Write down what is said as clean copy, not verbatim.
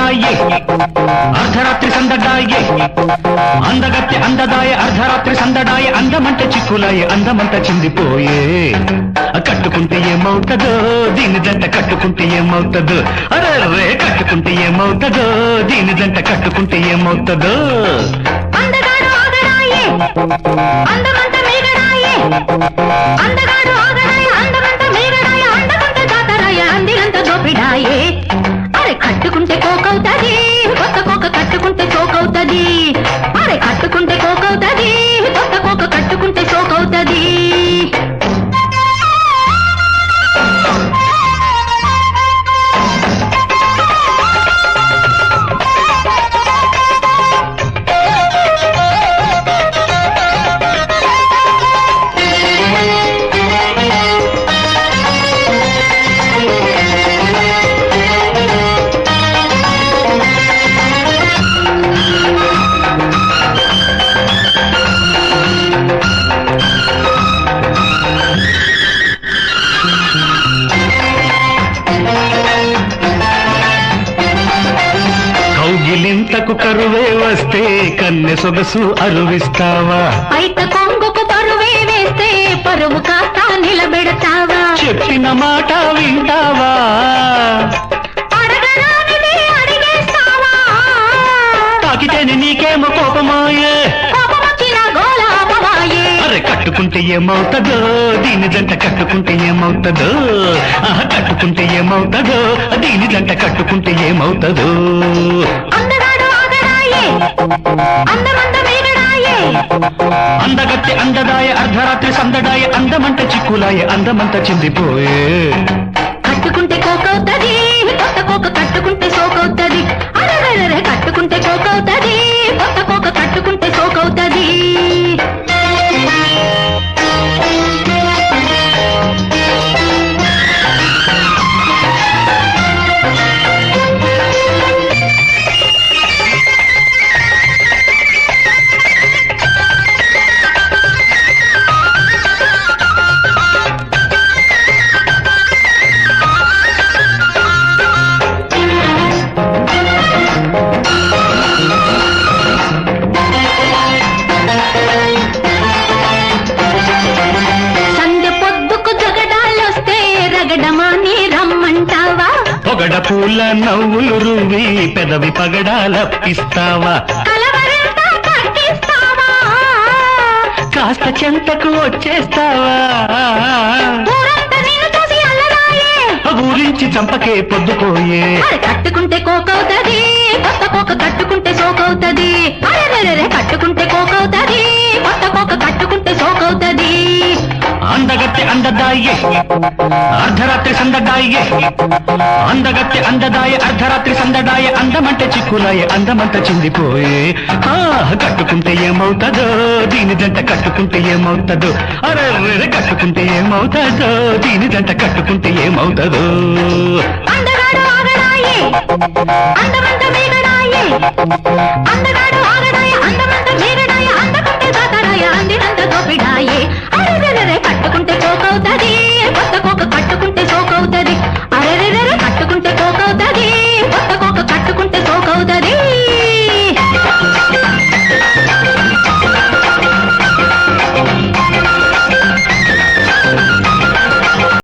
సందడాయే అర్ధరాత్రి సందడాయే అందగత్తె అందదాయ అర్ధరాత్రి సందడాయ అందమంట చిక్కులాయే అందమంట చిందిపోయే కట్టుకుంటే ఏమవుతుందో దీని జంట కట్టుకుంటే ఏమవుతుందో అరే కట్టుకుంటే ఏమవుతుందో దీని జంట కట్టుకుంటే ఏమవుతుందో అందగాడు ఆగడాయే అందమంత మేగడాయే అందగాడు ఆగడాయ అందమంత మేగడాయ అందమంత జాతరాయ అందిరంత దోపిడాయే అరే కట్టుకుంటే కోకవుతది కొత్త కోక కట్టుకుంటే సోకవుతది అరే కట్టుకుంటే కోకవుతది కొత్త కోక కట్టుకుంటే సోకవుతది కౌగిలింతకు కరువే వస్తే కన్నె సొగసు అరువిస్తావా అయితే కొంగుకు బరువే వేస్తే పరువు కాస్త నిలబెడతావా చెప్పిన మాట వింటావా అడగరానిది అడిగేస్తావా తాకితేనే నీకేమో కోపమాయే కోపమొచ్చిన గోలాపవాయే అరే కట్టుకుంటే ఏమవుతుందో దీని జంట కట్టుకుంటే ఏమవుతుందో కట్టుకుంటే ఏమవుతుందో దీని జంట కట్టుకుంటే ఏమవుతుందో అందగాడు ఆగడాయే అందమంత మేగడాయే అందగత్తె అందదాయ అర్ధరాత్రి సందడాయ అందమంట చిక్కులాయ అందమంత చిందిపోయే కట్టుకుంటే కోకవుతది కొత్త కోక కట్టుకుంటే సోకవుతది అరే కట్టుకుంటే కోకవుతది కొత్త కోక కట్టుకుంటే సోకవుతది పొగడ పూల నవ్వులు రువి పెదవి పగడాలప్పిస్తావా కాస్త చెంతకు వచ్చేస్తావా ఊరించి చంపకే పొద్దుపోయే కట్టుకుంటే కోకవుతది కొత్త కోక కట్టుకుంటే సోకవుతది అరే కట్టుకుంటే కోకవుతది కొత్త కోక కట్టుకుంటే సోకవుతది అందగత్తె అందదాయే అర్ధరాత్రి సందడాయే అందగత్తె అందదాయ అర్ధరాత్రి సందడాయ అందమంట చిక్కులాయ అందమంట చిందిపోయే కట్టుకుంటే ఏమవుతుందో దీని జంట కట్టుకుంటే ఏమవుతుందో అరే కట్టుకుంటే ఏమవుతుందో దీని జంట కట్టుకుంటే ఏమవుతుందో అందగాడు ఆగడాయే అందమంత మేగడాయే అందగాడు ఆగడాయే